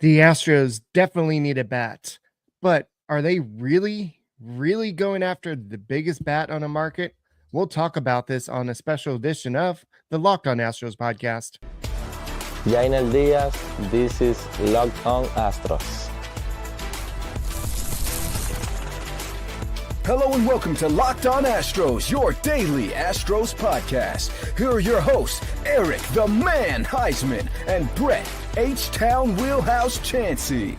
The Astros definitely need a bat, but are they really going after the biggest bat on the market? We'll talk about this on a special edition of the Locked On Astros podcast. Jainel Diaz, this is Locked On Astros. Hello and welcome to Locked On Astros, your daily Astros podcast. Here are your hosts, Eric the Man Heisman and Brett H-Town Wheelhouse Chansey.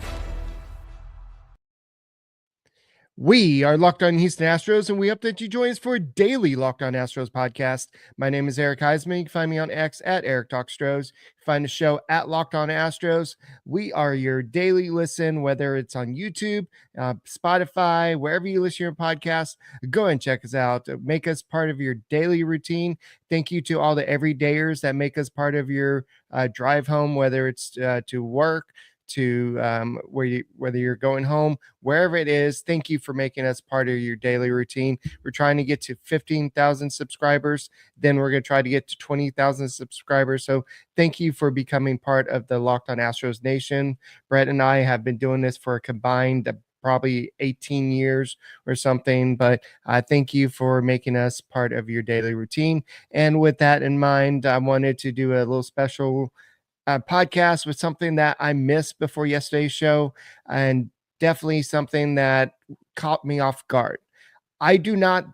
We are Locked On Houston Astros, and we hope that you join us for a daily Locked On Astros podcast. My name is Eric Heisman. You can find me on X at Eric Talk Stros. Find the show at Locked On Astros. We are your daily listen, whether it's on YouTube, Spotify, wherever you listen to your podcast. Go and check us out. Make us part of your daily routine. Thank you to all the everydayers that make us part of your drive home, whether it's to work, to whether you're going home, wherever it is. Thank you for making us part of your daily routine. We're trying to get to 15,000 subscribers. Then we're going to try to get to 20,000 subscribers. So thank you for becoming part of the Locked On Astros Nation. Brett and I have been doing this for a combined probably 18 years or something, but thank you for making us part of your daily routine. And with that in mind, I wanted to do a little special podcast with something that I missed before yesterday's show, and definitely something that caught me off guard. I do not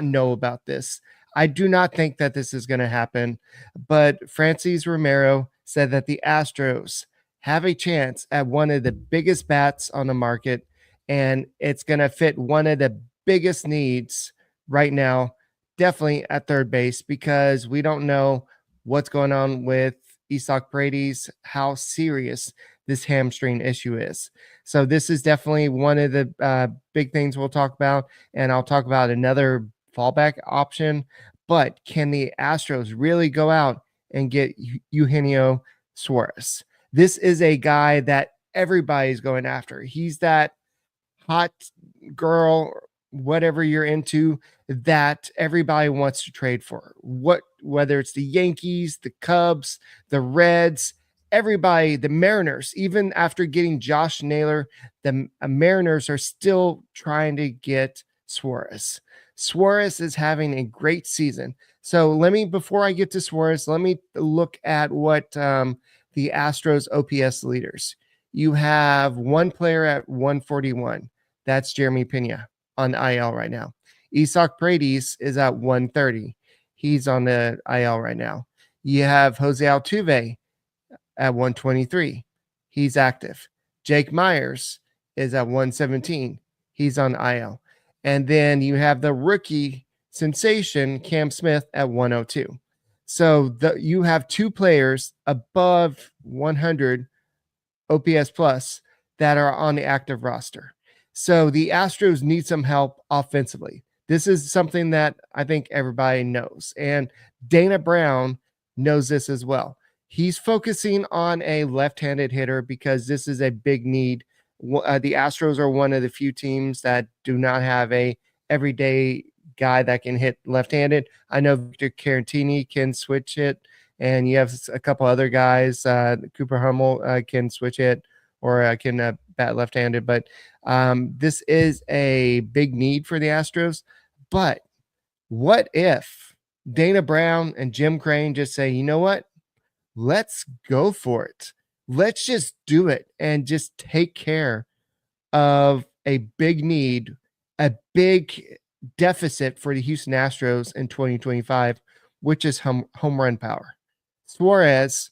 know about this. I do not think that this is going to happen, but Franchy Romero said that the Astros have a chance at one of the biggest bats on the market, and it's going to fit one of the biggest needs right now, definitely at third base, because we don't know what's going on with Isaac Brady's, how serious this hamstring issue is. So this is definitely one of the big things we'll talk about, and I'll talk about another fallback option. But can the Astros really go out and get Eugenio Suarez? This is a guy that everybody's going after. He's that hot girl, whatever you're into, that everybody wants to trade for. Whether it's the Yankees, the Cubs, the Reds, everybody, the Mariners, even after getting Josh Naylor, the Mariners are still trying to get Suarez. Suarez is having a great season. So before I get to Suarez, let me look at what the Astros OPS leaders. You have one player at 141. That's Jeremy Pena on IL right now. Isaac Brady's is at 130. He's on the IL right now. You have Jose Altuve at 123. He's active. Jake Myers is at 117. He's on IL. And then you have the rookie sensation, Cam Smith, at 102. So you have two players above 100 OPS plus that are on the active roster. So the Astros need some help offensively. This is something that I think everybody knows. And Dana Brown knows this as well. He's focusing on a left-handed hitter because this is a big need. The Astros are one of the few teams that do not have a everyday guy that can hit left-handed. I know Victor Caratini can switch it, and you have a couple other guys. Cooper Hummel can switch it or can bat left-handed. But this is a big need for the Astros. But what if Dana Brown and Jim Crane just say, you know what? Let's go for it. Let's just do it and just take care of a big need, a big deficit for the Houston Astros in 2025, which is home run power. Suarez,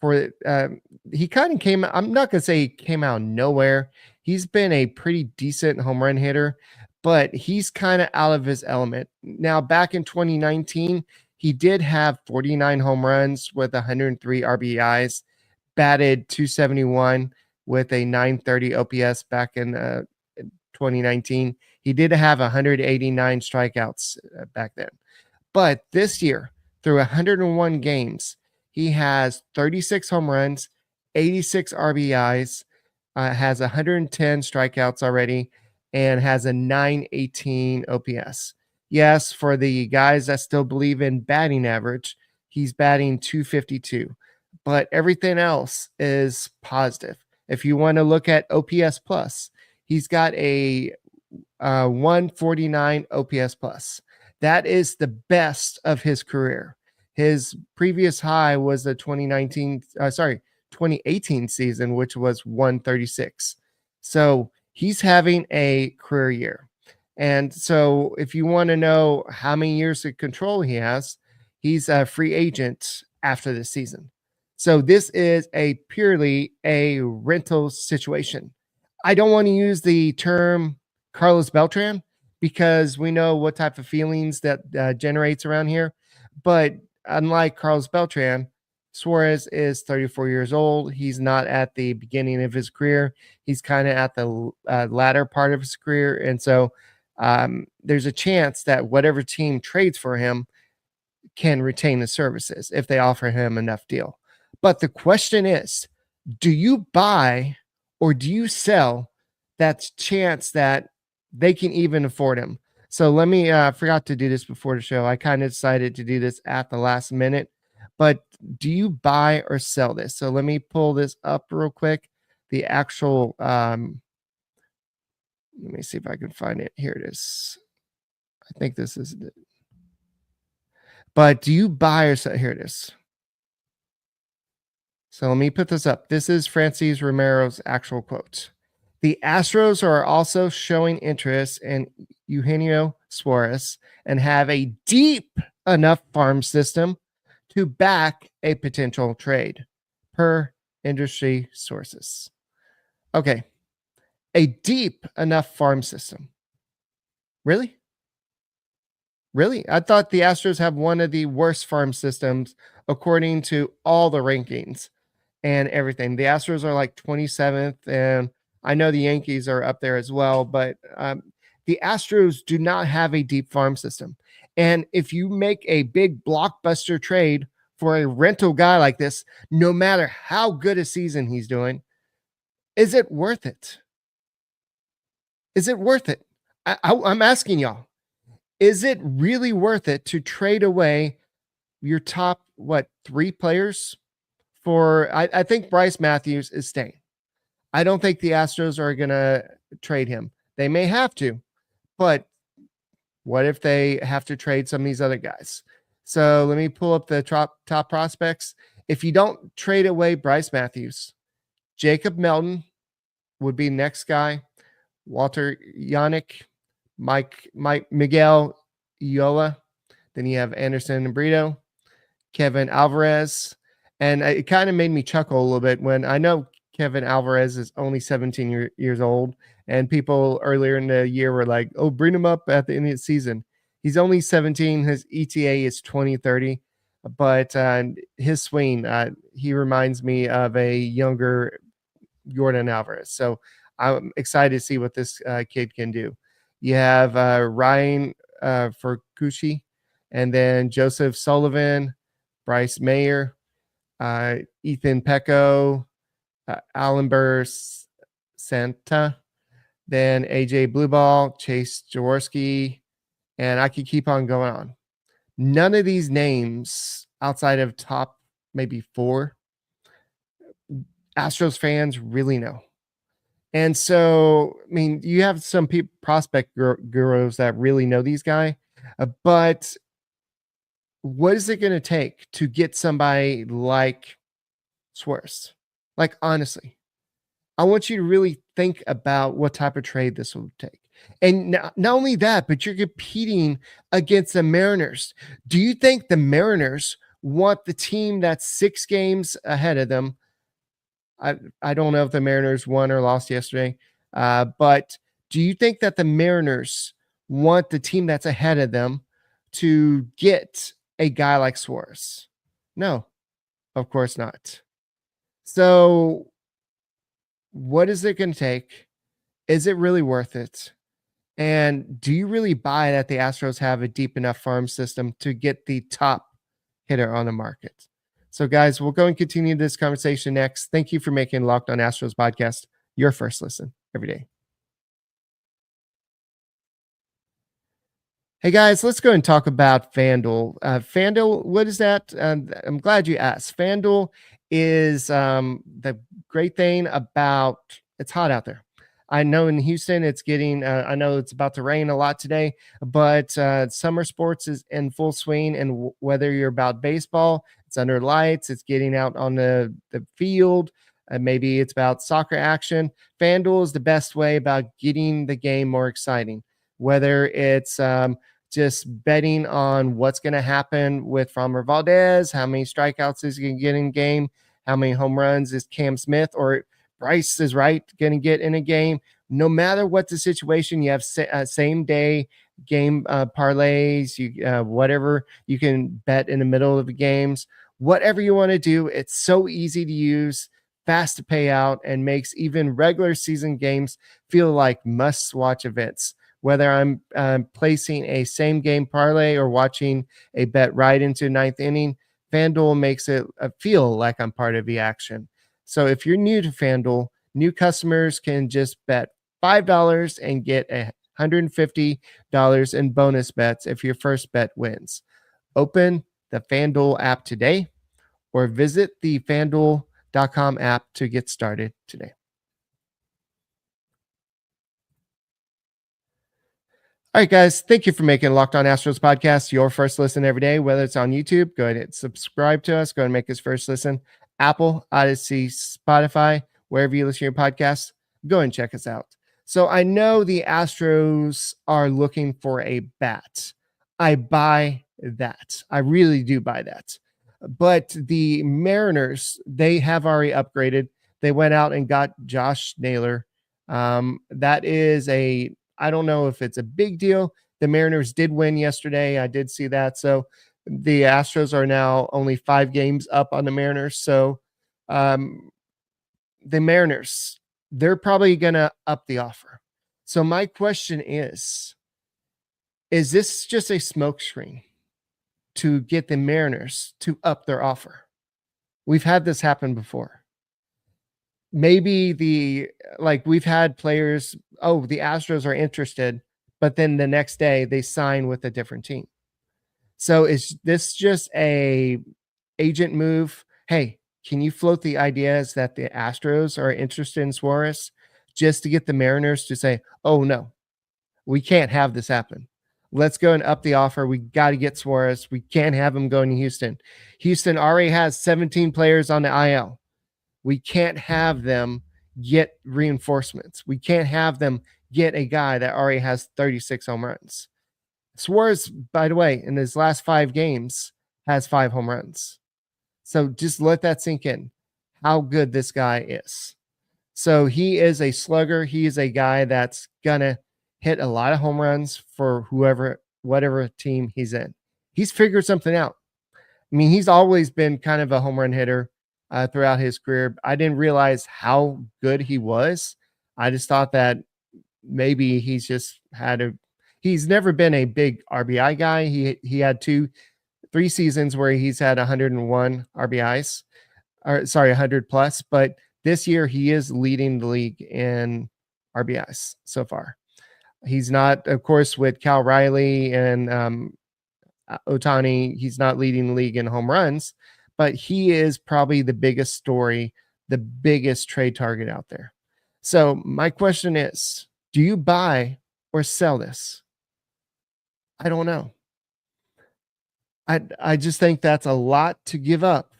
he kind of came, I'm not going to say he came out of nowhere. He's been a pretty decent home run hitter, but he's kind of out of his element. Now, back in 2019, he did have 49 home runs with 103 RBIs, batted 271 with a 930 OPS back in 2019. He did have 189 strikeouts back then. But this year, through 101 games, he has 36 home runs, 86 RBIs, has 110 strikeouts already, and has a 918 OPS. Yes, for the guys that still believe in batting average, he's batting 252. but everything else is positive. If you want to look at OPS plus, he's got a 149 OPS plus. That is the best of his career. His previous high was the 2018 season, which was 136. So he's having a career year. And so if you want to know how many years of control he has, he's a free agent after this season. So this is a purely a rental situation. I don't want to use the term Carlos Beltran because we know what type of feelings that generates around here. But unlike Carlos Beltran, Suarez is 34 years old. He's not at the beginning of his career. He's kind of at the latter part of his career. And so there's a chance that whatever team trades for him can retain the services if they offer him enough deal. But the question is, do you buy or do you sell that chance that they can even afford him? So let me, forgot to do this before the show. I kind of decided to do this at the last minute, but do you buy or sell this? So let me pull this up real quick. The actual, let me see if I can find it. Here it is. I think this is it. But do you buy or sell? Here it is. So let me put this up. This is Franchy Romero's actual quote. The Astros are also showing interest in Eugenio Suarez and have a deep enough farm system to back a potential trade, per industry sources. Okay. A deep enough farm system. Really? Really? I thought the Astros have one of the worst farm systems according to all the rankings and everything. The Astros are like 27th, and I know the Yankees are up there as well, but the Astros do not have a deep farm system. And if you make a big blockbuster trade for a rental guy like this, no matter how good a season he's doing, is it worth it? Is it worth it? I'm asking y'all, is it really worth it to trade away your top, three players for, I think Bryce Matthews is staying. I don't think the Astros are going to trade him. They may have to, but what if they have to trade some of these other guys? So let me pull up the top prospects. If you don't trade away Bryce Matthews, Jacob Melton would be next guy. Walter Yannick, Miguel Eola. Then you have Anderson and Brito, Kevin Alvarez. And it kind of made me chuckle a little bit when I know Kevin Alvarez is only 17 years old. And people earlier in the year were like, oh, bring him up at the end of the season. He's only 17. His ETA is 2030. But his swing, he reminds me of a younger Jordan Alvarez. So I'm excited to see what this kid can do. You have Ryan Furkushi, and then Joseph Sullivan, Bryce Mayer, Ethan Pecco, Alan Burr Santa, then AJ Blueball, Chase Jaworski, and I could keep on going on. None of these names outside of top maybe four Astros fans really know. And so, I mean, you have some prospect gurus that really know these guys, but what is it going to take to get somebody like Suarez? Like, honestly, I want you to really think about what type of trade this will take. And not only that, but you're competing against the Mariners. Do you think the Mariners want the team that's 6 games ahead of them? I don't know if the Mariners won or lost yesterday, but do you think that the Mariners want the team that's ahead of them to get a guy like Suarez? No, of course not. So what is it going to take? Is it really worth it? And do you really buy that the Astros have a deep enough farm system to get the top hitter on the market? So, guys, we'll go and continue this conversation next. Thank you for making Locked On Astros podcast your first listen every day. Hey, guys, let's go and talk about FanDuel. FanDuel, what is that? I'm glad you asked. FanDuel is the great thing about it's hot out there. I know in Houston it's getting, I know it's about to rain a lot today, but summer sports is in full swing. And whether you're about baseball, it's under lights, it's getting out on the field, maybe it's about soccer action. FanDuel is the best way about getting the game more exciting, whether it's just betting on what's going to happen with Framber Valdez, how many strikeouts is he going to get in game, how many home runs is Cam Smith or Bryce is right going to get in a game. No matter what the situation, you have same day game parlays, whatever you can bet in the middle of the games, whatever you want to do. It's so easy to use, fast to pay out, and makes even regular season games feel like must-watch events. Whether I'm placing a same game parlay or watching a bet right into ninth inning, FanDuel makes it feel like I'm part of the action. So if you're new to FanDuel, new customers can just bet $5 and get $150 in bonus bets if your first bet wins. Open the FanDuel app today or visit the FanDuel.com app to get started today. All right, guys, thank you for making Locked On Astros podcast your first listen every day. Whether it's on YouTube, go ahead and subscribe to us. Go ahead and make us first listen. Apple, Odyssey, Spotify, wherever you listen to your podcasts, go and check us out. So I know the Astros are looking for a bat. I buy that. I really do buy that. But the Mariners, they have already upgraded. They went out and got Josh Naylor. That is I don't know if it's a big deal. The Mariners did win yesterday. I did see that. So the Astros are now only 5 games up on the Mariners. So the Mariners, they're probably going to up the offer. So my question is this just a smokescreen to get the Mariners to up their offer? We've had this happen before. Maybe we've had players, the Astros are interested, but then the next day they sign with a different team. So is this just a agent move? Hey, can you float the ideas that the Astros are interested in Suarez just to get the Mariners to say, oh no, we can't have this happen. Let's go and up the offer. We got to get Suarez. We can't have him going to Houston. Houston already has 17 players on the IL. We can't have them get reinforcements. We can't have them get a guy that already has 36 home runs. Suarez, by the way, in his last 5 games, has 5 home runs. So just let that sink in, how good this guy is. So he is a slugger. He is a guy that's going to hit a lot of home runs for whatever team he's in. He's figured something out. I mean, he's always been kind of a home run hitter throughout his career. I didn't realize how good he was. I just thought that maybe he's never been a big RBI guy. He had 3 seasons where he's had 101 RBIs, 100 plus, but this year he is leading the league in RBIs so far. He's not, of course, with Cal Riley and Ohtani, he's not leading the league in home runs, but he is probably the biggest story, the biggest trade target out there. So my question is, do you buy or sell this? I don't know. I just think that's a lot to give up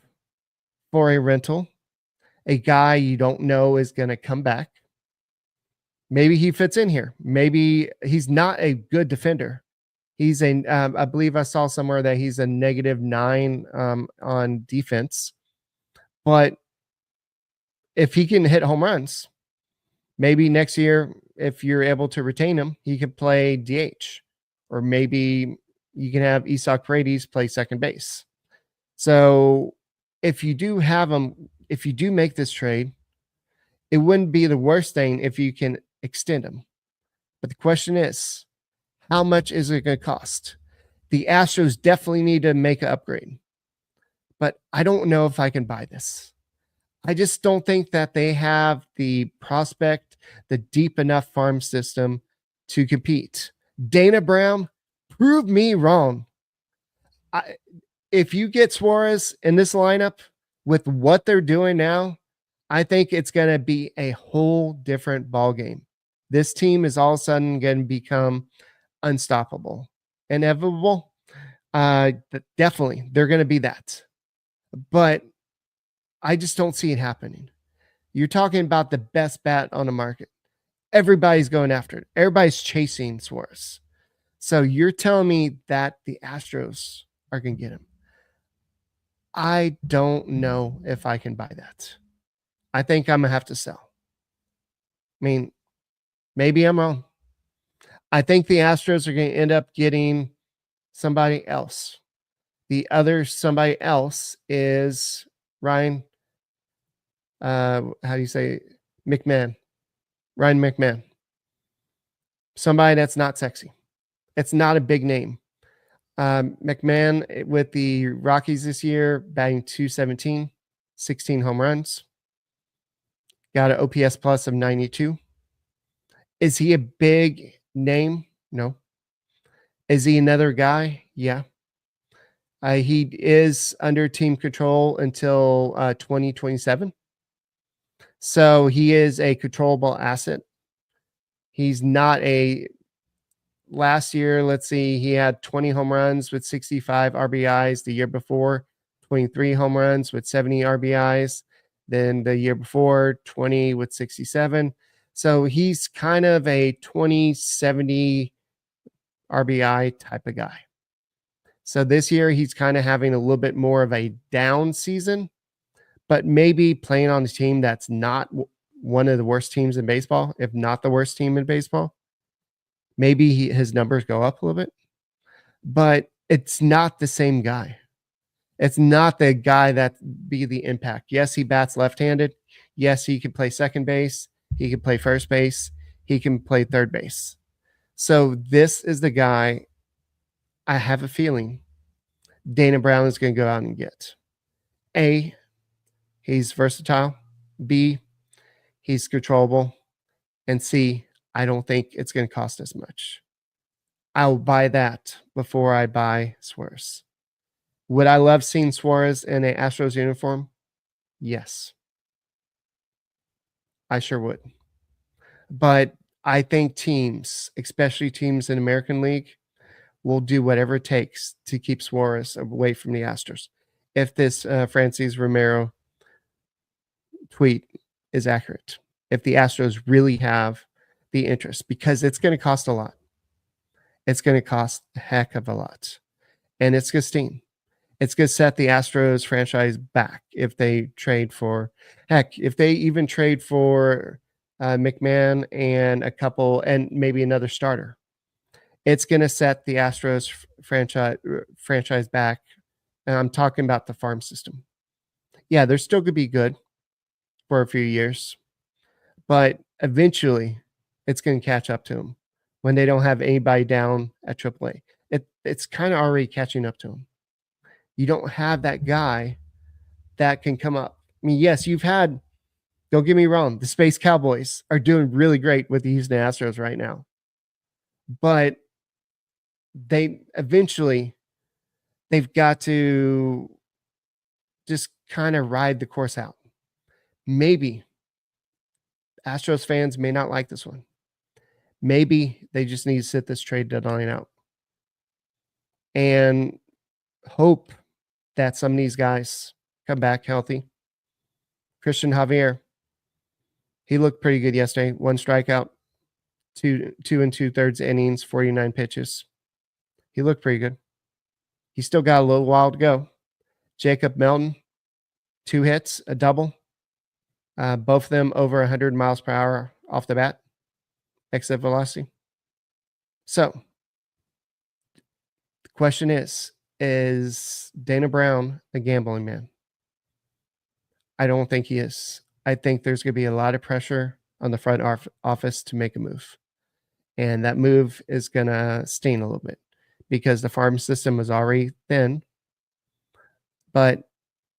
for a rental, a guy you don't know is going to come back. Maybe he fits in here. Maybe he's not a good defender. He's I believe I saw somewhere that he's a -9 on defense. But if he can hit home runs, maybe next year, if you're able to retain him, he could play DH. Or maybe you can have Isak Paredes play second base. So if you do have him, if you do make this trade, it wouldn't be the worst thing if you can extend him. But the question is, how much is it going to cost? The Astros definitely need to make an upgrade. But I don't know if I can buy this. I just don't think that they have the prospect, the deep enough farm system to compete. Dana Brown, prove me wrong. If you get Suarez in this lineup, with what they're doing now, I think it's going to be a whole different ball game. This team is all of a sudden going to become unstoppable, inevitable. Definitely, they're going to be that. But I just don't see it happening. You're talking about the best bat on the market. Everybody's going after it. Everybody's chasing Suarez. So you're telling me that the Astros are going to get him. I don't know if I can buy that. I think I'm going to have to sell. I mean, maybe I'm wrong. I think the Astros are going to end up getting somebody else. The other somebody else is Ryan. How do you say McMahon? Ryan McMahon. Somebody that's not sexy. It's not a big name. McMahon with the Rockies this year, batting .217, 16 home runs. Got an OPS plus of 92. Is he a big name? No. Is he another guy? Yeah. He is under team control until 2027. So he is a controllable asset. He's not a last year, let's see, he had 20 home runs with 65 RBIs. The year before, 23 home runs with 70 RBIs. Then the year before, 20 with 67. So he's kind of a 20-70 RBI type of guy. So this year, he's kind of having a little bit more of a down season, but maybe playing on a team that's not one of the worst teams in baseball, if not the worst team in baseball. Maybe his numbers go up a little bit, but it's not the same guy. It's not the guy that be the impact. Yes, he bats left-handed. Yes, he can play second base. He can play first base. He can play third base. So this is the guy I have a feeling Dana Brown is going to go out and get. A, he's versatile. B, he's controllable. And C, I don't think it's going to cost as much. I'll buy that before I buy Suarez. Would I love seeing Suarez in an Astros uniform? Yes. I sure would. But I think teams, especially teams in American League, will do whatever it takes to keep Suarez away from the Astros. If this Franchy Romero tweet is accurate. If the Astros really have the interest, because it's going to cost a lot. It's going to cost a heck of a lot. And it's going to sting. It's going to set the Astros franchise back if they trade for, heck, if they even trade for McMahon and a couple and maybe another starter. It's going to set the Astros franchise back. And I'm talking about the farm system. Yeah, they're still going to be good for a few years, but eventually it's going to catch up to them when they don't have anybody down at AAA. It's kind of already catching up to them. You don't have that guy that can come up. I mean, yes, you've had, don't get me wrong, the Space Cowboys are doing really great with the Houston Astros right now. But they've got to just kind of ride the course out. Maybe Astros fans may not like this one. Maybe they just need to sit this trade deadline out and hope that some of these guys come back healthy. Christian Javier, he looked pretty good yesterday. 1 strikeout, 2 2/3 innings, 49 pitches. He looked pretty good. He still got a little while to go. Jacob Melton, 2 hits, a double. Both of them over 100 miles per hour off the bat, exit velocity. So the question is Dana Brown a gambling man? I don't think he is. I think there's going to be a lot of pressure on the front office to make a move. And that move is going to sting a little bit because the farm system was already thin. But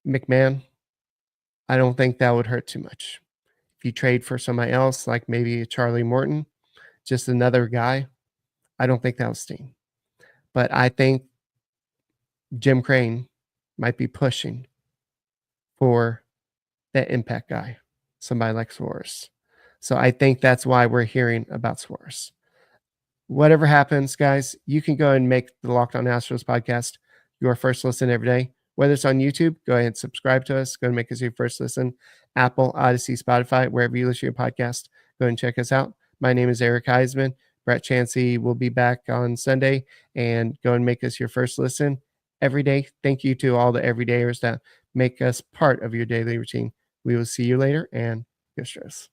McMahon, I don't think that would hurt too much. If you trade for somebody else, like maybe Charlie Morton, just another guy, I don't think that would sting. But I think Jim Crane might be pushing for that impact guy, somebody like Suarez. So I think that's why we're hearing about Suarez. Whatever happens, guys, you can go and make the Locked On Astros podcast your first listen every day. Whether it's on YouTube, go ahead and subscribe to us. Go and make us your first listen. Apple, Odyssey, Spotify, wherever you listen to your podcast, go ahead and check us out. My name is Eric Heisman. Brett Chansey will be back on Sunday, and go and make us your first listen every day. Thank you to all the everydayers that make us part of your daily routine. We will see you later, and go Astros.